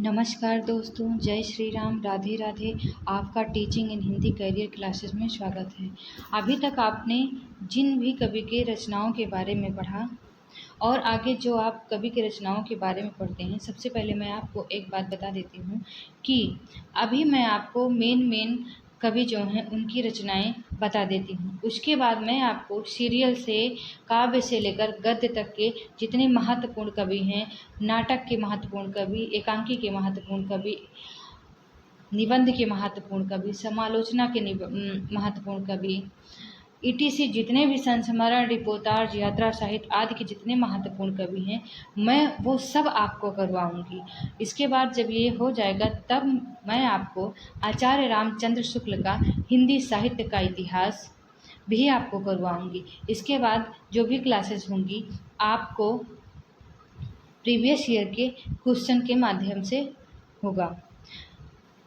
नमस्कार दोस्तों, जय श्री राम, राधे राधे। आपका teaching in Hindi career classes में स्वागत है। अभी तक आपने जिन भी कवि के रचनाओं के बारे में पढ़ा और आगे जो आप कवि की रचनाओं के बारे में पढ़ते हैं, सबसे पहले मैं आपको एक बात बता देती हूँ कि अभी मैं आपको मेन कवि जो हैं उनकी रचनाएं बता देती हूँ। उसके बाद मैं आपको सीरियल से, काव्य से लेकर गद्य तक के जितने महत्वपूर्ण कवि हैं, नाटक के महत्वपूर्ण कवि, एकांकी के महत्वपूर्ण कवि, निबंध के महत्वपूर्ण कवि, समालोचना के महत्वपूर्ण कवि, ईटीसी जितने भी संस्मरण, रिपोर्टाज, यात्रा साहित्य आदि के जितने महत्वपूर्ण कवि हैं, मैं वो सब आपको करवाऊंगी। इसके बाद जब ये हो जाएगा तब मैं आपको आचार्य रामचंद्र शुक्ल का हिंदी साहित्य का इतिहास भी आपको करवाऊंगी। इसके बाद जो भी क्लासेस होंगी आपको प्रीवियस ईयर के क्वेश्चन के माध्यम से होगा।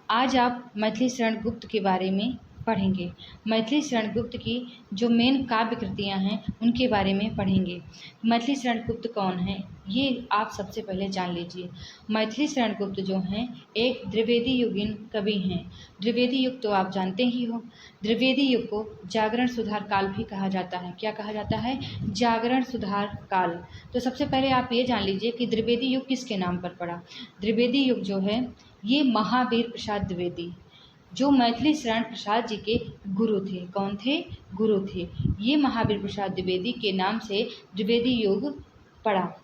आज आप मैथिली शरण गुप्त के बारे में पढ़ेंगे। मैथिली शरण गुप्त की जो मेन काव्य कृतियाँ हैं उनके बारे में पढ़ेंगे। मैथिली शरण गुप्त कौन है ये आप सबसे पहले जान लीजिए। मैथिली शरण गुप्त जो हैं एक द्विवेदी युगीन कवि हैं। द्विवेदी युग तो आप जानते ही हो। द्विवेदी युग को जागरण सुधार काल भी कहा जाता है। क्या कहा जाता है? जागरण सुधार काल। तो सबसे पहले आप ये जान लीजिए कि द्विवेदी युग किसके नाम पर पड़ा। द्विवेदी युग जो है ये महावीर प्रसाद द्विवेदी, जो मैथिली शरण प्रसाद जी के गुरु थे। कौन थे? गुरु थे। ये महावीर प्रसाद द्विवेदी के नाम से द्विवेदी युग पड़ा।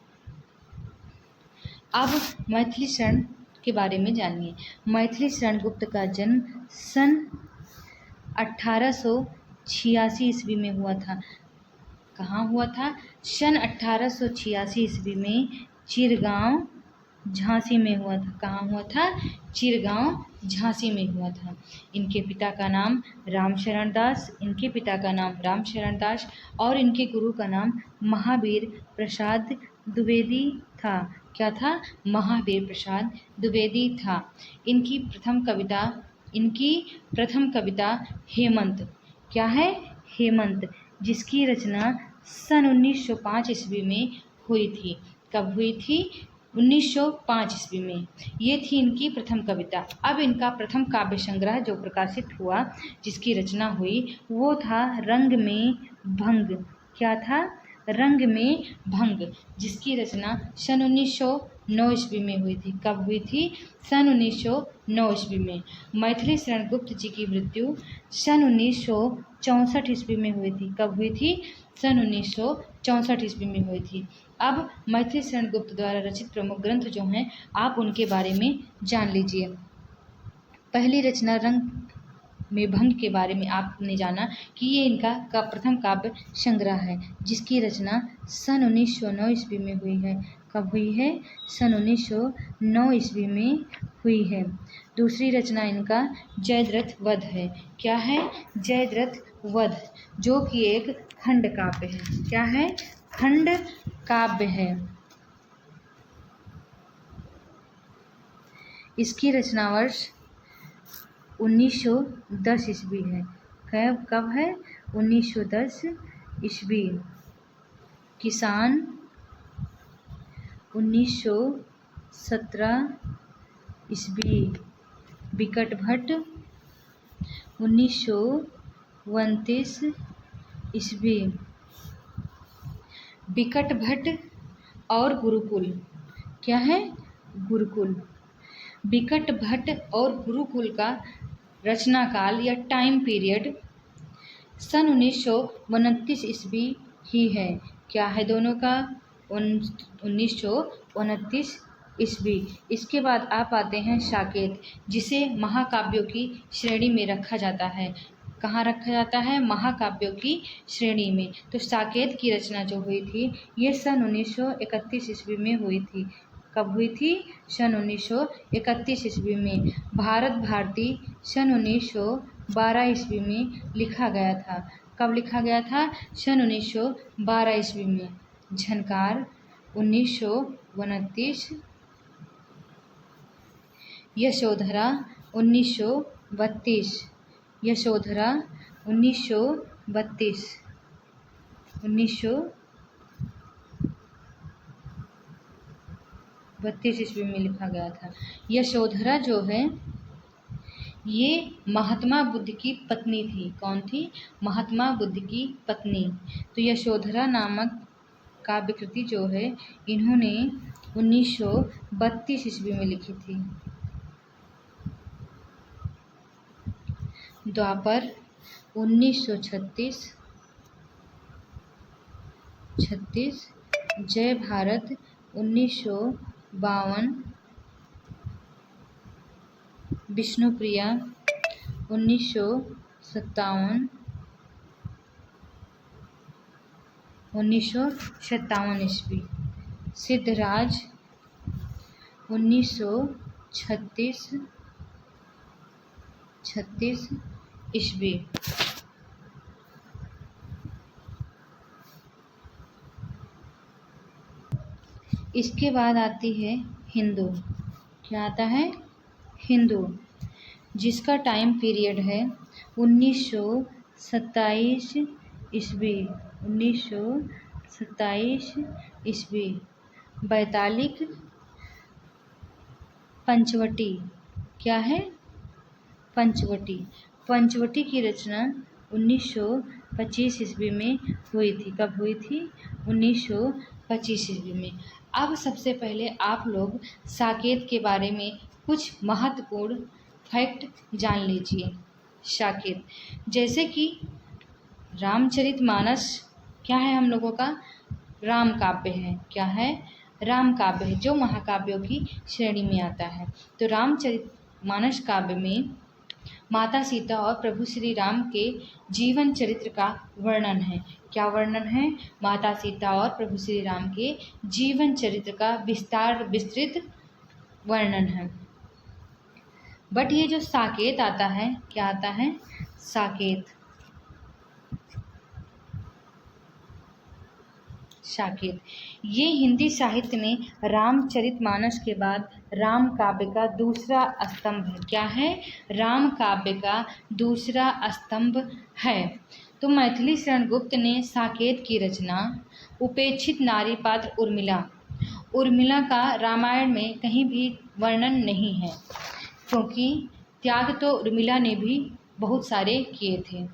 अब मैथिली शरण के बारे में जानिए। मैथिली शरण गुप्त का जन्म सन 1886 ईस्वी में हुआ था। कहाँ हुआ था? सन 1886 ईस्वी में चिरगांव झांसी में हुआ था। कहाँ हुआ था? चिरगांव झांसी में हुआ था। इनके पिता का नाम रामशरण दास, और इनके गुरु का नाम महावीर प्रसाद द्विवेदी था। क्या था? महावीर प्रसाद द्विवेदी था। इनकी प्रथम कविता हेमंत। क्या है? हेमंत, जिसकी रचना सन 1905 ईस्वी में हुई थी। कब हुई थी? 1905 ईस्वी में। ये थी इनकी प्रथम कविता। अब इनका प्रथम काव्य संग्रह जो प्रकाशित हुआ, जिसकी रचना हुई, वो था रंग में भंग। क्या था? रंग में भंग, जिसकी रचना सन 1909 ईस्वी में हुई थी। कब हुई थी? सन 1909 ईस्वी में। मैथिली शरण गुप्त जी की मृत्यु सन 1964 ईस्वी में हुई थी। कब हुई थी? सन 1964 ईस्वी में हुई थी। अब मैथिली शरण गुप्त द्वारा रचित प्रमुख ग्रंथ जो हैं आप उनके बारे में जान लीजिए। पहली रचना रंग में भंग के बारे में आपने जाना कि ये इनका प्रथम काव्य संग्रह है, जिसकी रचना सन 1909 ईस्वी में हुई है। कब हुई है? सन 1909 ईस्वी में हुई है। दूसरी रचना इनका जयद्रथ वध है। क्या है? जयद्रथ वध, जो कि एक खंड काव्य है। क्या है? खंड काव्य है। इसकी रचना वर्ष 1910 ईस्वी है। कब है? 1910 ईस्वी। किसान 1917 ईस्वी। बिकट भट्ट 1929 ईस्वी। बिकट भट्ट और गुरुकुल। क्या है? गुरुकुल। बिकट भट्ट और गुरुकुल का रचना काल या टाइम पीरियड सन 1929 ईस्वी ही है। क्या है दोनों का? 1929 ईस्वी। इसके बाद आप आते हैं साकेत, जिसे महाकाव्यों की श्रेणी में रखा जाता है। कहाँ रखा जाता है? महाकाव्यों की श्रेणी में। तो साकेत की रचना जो हुई थी ये सन 1931 ईस्वी में हुई थी। कब हुई थी? सन 1931 ईस्वी में। भारत भारती सन 1912 ईस्वी में लिखा गया था। कब लिखा गया था? सन 1912 ईस्वी में। झनकार 1929। यशोधरा 1932। यशोधरा 1932। 32 ईस्वी में लिखा गया था। यशोधरा जो है ये महात्मा बुद्ध की पत्नी थी। कौन थी? महात्मा बुद्ध की पत्नी। तो यशोधरा नामक काव्य कृति जो है इन्होंने 1932 ईस्वी में लिखी थी। द्वापर 1936, जय भारत 1952, विष्णुप्रिया 1957, 1957 ईस्वी, सिद्धराज 1936 ईस्वी। इसके बाद आती है हिंदू। क्या आता है? हिंदू, जिसका टाइम पीरियड है 1927 ईस्वी, 1927 ईस्वी। वैतालिक पंचवटी। क्या है? पंचवटी। पंचवटी की रचना 1925 ईस्वी में हुई थी। कब हुई थी? 1925 ईस्वी में। अब सबसे पहले आप लोग साकेत के बारे में कुछ महत्वपूर्ण फैक्ट जान लीजिए। साकेत, जैसे कि रामचरितमानस क्या है हम लोगों का? राम काव्य है। क्या है? राम काव्य है, जो महाकाव्यों की श्रेणी में आता है। तो रामचरितमानस काव्य में माता सीता और प्रभु श्री राम के जीवन चरित्र का वर्णन है। क्या वर्णन है? माता सीता और प्रभु श्री राम के जीवन चरित्र का विस्तृत वर्णन है। बट ये जो साकेत आता है, क्या आता है? साकेत, साकेत ये हिंदी साहित्य में रामचरितमानस के बाद राम काव्य का दूसरा स्तंभ है। क्या है? राम काव्य का दूसरा स्तंभ है। तो मैथिली शरण गुप्त ने साकेत की रचना उपेक्षित नारी पात्र उर्मिला का रामायण में कहीं भी वर्णन नहीं है, क्योंकि त्याग तो उर्मिला ने भी बहुत सारे किए थे।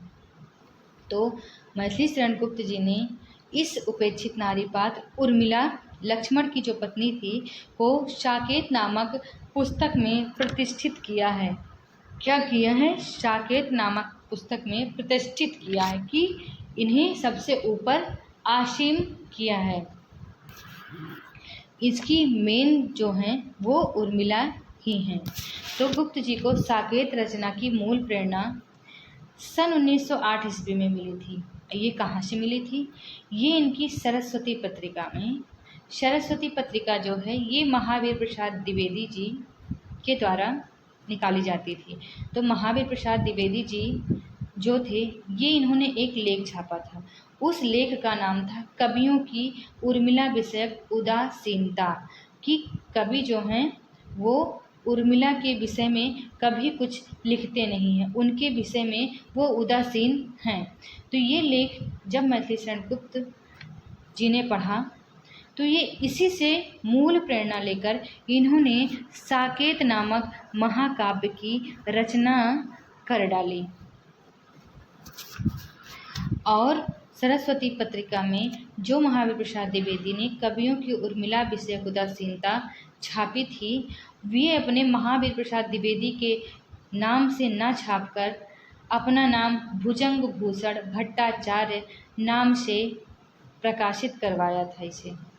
तो मैथिली शरण गुप्त जी ने इस उपेक्षित नारी पात्र उर्मिला, लक्ष्मण की जो पत्नी थी, को साकेत नामक पुस्तक में प्रतिष्ठित किया है। क्या किया है? साकेत नामक पुस्तक में प्रतिष्ठित किया है कि इन्हें सबसे ऊपर आसीन किया है। इसकी मेन जो हैं वो उर्मिला ही हैं। तो गुप्त जी को साकेत रचना की मूल प्रेरणा सन 1908 ईस्वी में मिली थी। ये कहाँ से मिली थी? ये इनकी सरस्वती पत्रिका में। सरस्वती पत्रिका जो है ये महावीर प्रसाद द्विवेदी जी के द्वारा निकाली जाती थी। तो महावीर प्रसाद द्विवेदी जी जो थे, ये इन्होंने एक लेख छापा था। उस लेख का नाम था कवियों की उर्मिला विषयक उदासीनता, कि कवि जो हैं वो उर्मिला के विषय में कभी कुछ लिखते नहीं हैं, उनके विषय में वो उदासीन हैं। तो ये लेख जब मैथिली शरण गुप्त जी ने पढ़ा तो ये इसी से मूल प्रेरणा लेकर इन्होंने साकेत नामक महाकाव्य की रचना कर डाली। और सरस्वती पत्रिका में जो महावीर प्रसाद द्विवेदी ने कवियों की उर्मिला विषयक उदासीनता छापी थी, वे अपने महावीर प्रसाद द्विवेदी के नाम से न छापकर अपना नाम भुजंग भूषण भट्टाचार्य नाम से प्रकाशित करवाया था इसे।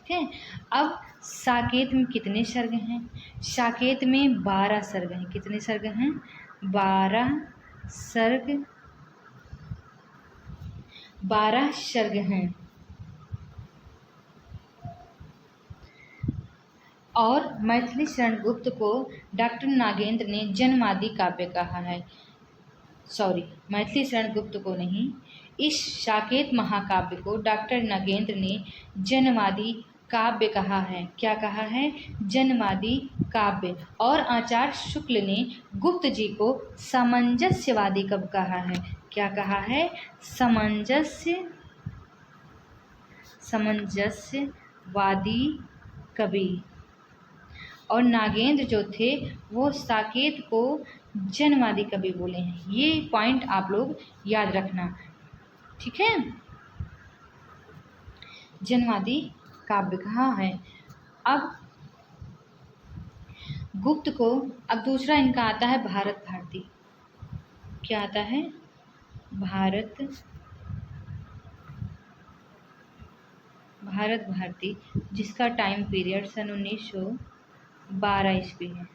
ठीक है। अब साकेत में कितने सर्ग हैं? साकेत में 12 सर्ग हैं। कितने सर्ग हैं? 12 सर्ग, 12 सर्ग हैं। और मैथिली शरण गुप्त को डॉक्टर नागेंद्र ने जन्मादि काव्य कहा है। मैथिली शरण गुप्त को नहीं, इस साकेत महाकाव्य को डॉक्टर नागेंद्र ने जन्मादि काव्य कहा है। क्या कहा है? जन्मादि काव्य। और आचार्य शुक्ल ने गुप्त जी को सामंजस्यवादी कवि कहा है। क्या कहा है? सामंजस्यवादी कवि। और नागेंद्र जो थे वो साकेत को जनवादी कवि बोले हैं। ये पॉइंट आप लोग याद रखना, ठीक है। जनवादी काव्य कहा है। अब गुप्त को, अब दूसरा इनका आता है भारत भारती। क्या आता है? भारत भारती, जिसका टाइम पीरियड सन 1912 ईस्वी है।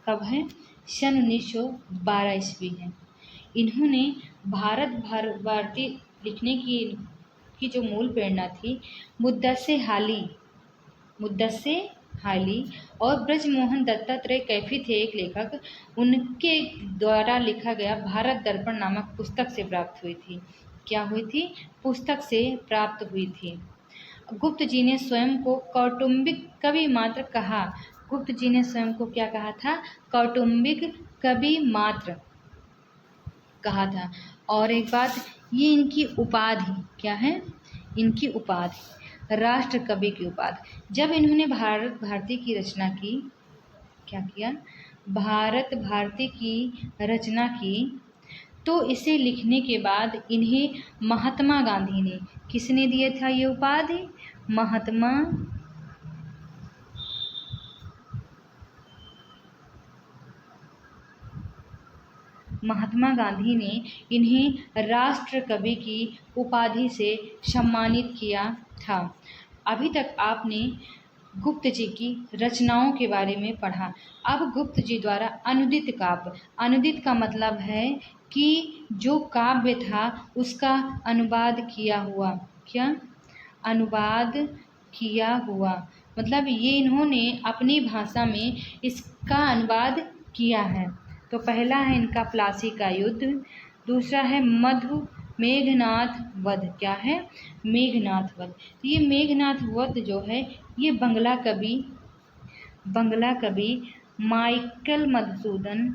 कब है? सन 1912 ईस्वी है। इन्होंने भारत भारती लिखने की जो मूल प्रेरणा थी, मुद्दस्से हाली और ब्रजमोहन दत्तात्रेय कैफी थे एक लेखक, उनके द्वारा लिखा गया भारत दर्पण नामक पुस्तक से प्राप्त हुई थी। क्या हुई थी? पुस्तक से प्राप्त हुई थी। गुप्त जी ने स्वयं को कौटुंबिक कवि मात्र कहा। गुप्त जी ने स्वयं को क्या कहा था? कौटुंबिक कवि मात्र कहा था। और एक बात, ये इनकी उपाधि क्या है? इनकी उपाधि राष्ट्र कवि की उपाधि। जब इन्होंने भारत भारती की रचना की, क्या किया? भारत भारती की रचना की, तो इसे लिखने के बाद इन्हें महात्मा गांधी ने, किसने दिया था ये उपाधि? महात्मा गांधी ने इन्हें राष्ट्र कवि की उपाधि से सम्मानित किया था। अभी तक आपने गुप्त जी की रचनाओं के बारे में पढ़ा। अब गुप्त जी द्वारा अनुदित काव्य, अनुदित का मतलब है कि जो काव्य था उसका अनुवाद किया हुआ। क्या? अनुवाद किया हुआ, मतलब ये इन्होंने अपनी भाषा में इसका अनुवाद किया है। तो पहला है इनका प्लासी का युद्ध, दूसरा है मधु मेघनाथ वध। क्या है? मेघनाथ वध। ये मेघनाथ वध जो है ये बंगला कवि माइकल मधुसूदन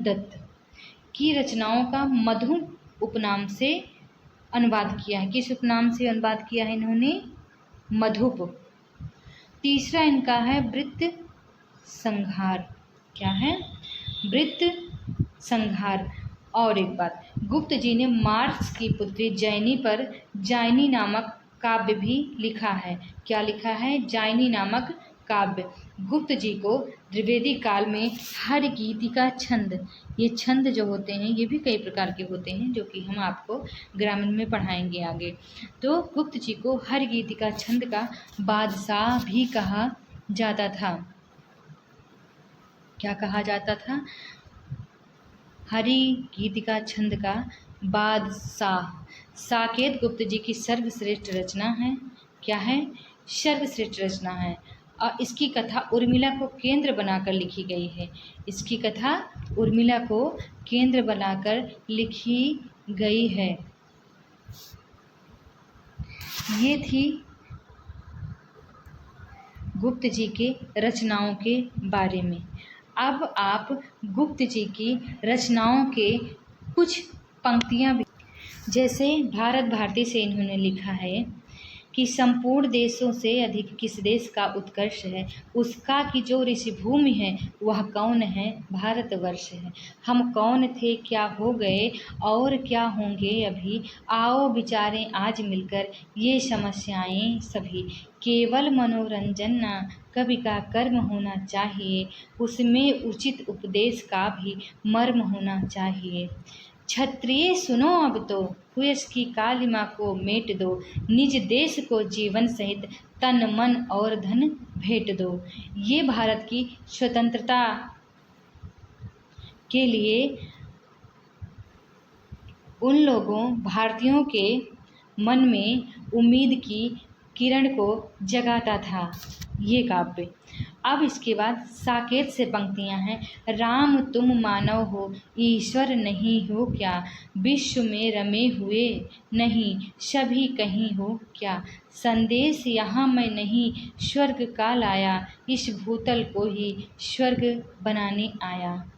दत्त की रचनाओं का मधु उपनाम से अनुवाद किया है। किस उपनाम से अनुवाद किया है इन्होंने? मधुप। तीसरा इनका है वृत्त संहार। क्या है? वृत्त संहार। और एक बात, गुप्त जी ने मार्क्स की पुत्री जाइनी पर जाइनी नामक काव्य भी लिखा है। क्या लिखा है? जाइनी नामक काव्य। गुप्त जी को द्विवेदी काल में हर गीति का छंद, ये छंद जो होते हैं ये भी कई प्रकार के होते हैं जो कि हम आपको ग्रामीण में पढ़ाएंगे आगे। तो गुप्त जी को हर गीति का छंद का बादशाह भी कहा जाता था। क्या कहा जाता था? हरि गीतिका छंद का बादशाह। साकेत गुप्त जी की सर्वश्रेष्ठ रचना है। क्या है? सर्वश्रेष्ठ रचना है। और इसकी कथा उर्मिला को केंद्र बनाकर लिखी गई है। इसकी कथा उर्मिला को केंद्र बनाकर लिखी गई है। ये थी गुप्त जी के रचनाओं के बारे में। अब आप गुप्त जी की रचनाओं के कुछ पंक्तियाँ भी, जैसे भारत भारती से इन्होंने लिखा है कि संपूर्ण देशों से अधिक किस देश का उत्कर्ष है, उसका कि जो ऋषिभूमि है वह कौन है? भारतवर्ष है। हम कौन थे, क्या हो गए और क्या होंगे अभी, आओ विचारें आज मिलकर ये समस्याएं सभी। केवल मनोरंजन ना कवि का कर्म होना चाहिए, उसमें उचित उपदेश का भी मर्म होना चाहिए। क्षत्रिय सुनो अब तो, कुयस की कालिमा को मेट दो, निज देश को जीवन सहित तन मन और धन भेंट दो। ये भारत की स्वतंत्रता के लिए उन लोगों भारतीयों के मन में उम्मीद की किरण को जगाता था, ये काव्य। अब इसके बाद साकेत से पंक्तियां हैं। राम तुम मानव हो, ईश्वर नहीं हो क्या, विश्व में रमे हुए नहीं, सभी कहीं हो क्या। संदेश यहाँ मैं नहीं स्वर्ग का लाया, इस भूतल को ही स्वर्ग बनाने आया।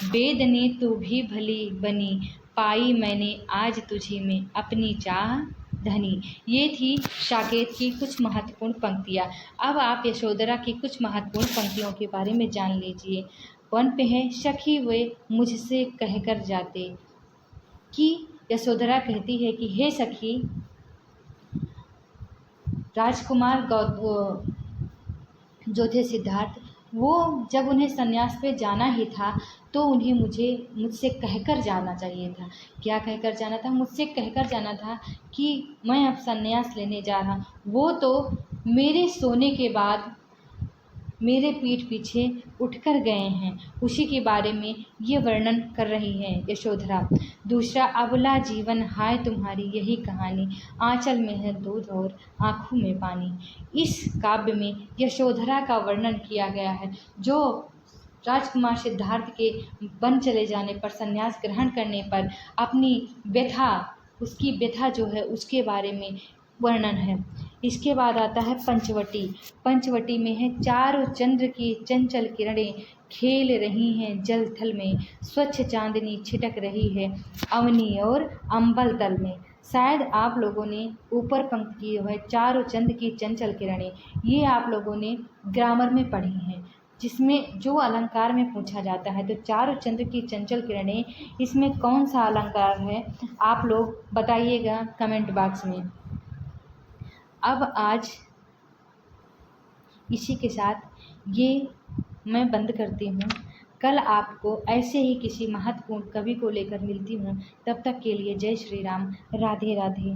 वेद ने तू भी भली बनी, पाई मैंने आज तुझी में अपनी चाह धनी। ये थी साकेत की कुछ महत्वपूर्ण पंक्तियाँ। अब आप यशोधरा की कुछ महत्वपूर्ण पंक्तियों के बारे में जान लीजिए। वन पे है, सखी वे मुझसे कहकर जाते, कि यशोधरा कहती है कि हे सखी, राजकुमार जो थे सिद्धार्थ, वो जब उन्हें संन्यास पे जाना ही था तो उन्हें मुझसे कहकर जाना चाहिए था। क्या कहकर जाना था? मुझसे कहकर जाना था कि मैं अब संन्यास लेने जा रहा हूँ। वो तो मेरे सोने के बाद मेरे पीठ पीछे उठकर गए हैं, उसी के बारे में ये वर्णन कर रही है यशोधरा। दूसरा, अबला जीवन हाय तुम्हारी यही कहानी, आंचल में है दूध और आँखों में पानी। इस काव्य में यशोधरा का वर्णन किया गया है, जो राजकुमार सिद्धार्थ के वन चले जाने पर, संन्यास ग्रहण करने पर अपनी व्यथा, उसकी व्यथा जो है उसके बारे में वर्णन है। इसके बाद आता है पंचवटी। पंचवटी में है, चारों चंद्र की चंचल किरणें खेल रही हैं जल थल में, स्वच्छ चांदनी छिटक रही है अवनी और अंबल तल में। शायद आप लोगों ने ऊपर पंक्ति की है, चारों चंद्र की चंचल किरणें, ये आप लोगों ने ग्रामर में पढ़ी हैं, जिसमें जो अलंकार में पूछा जाता है। तो चारों चंद्र की चंचल किरणें, इसमें कौन सा अलंकार है, आप लोग बताइएगा कमेंट बॉक्स में। अब आज इसी के साथ ये मैं बंद करती हूँ। कल आपको ऐसे ही किसी महत्वपूर्ण कवि को लेकर मिलती हूँ। तब तक के लिए जय श्री राम, राधे राधे।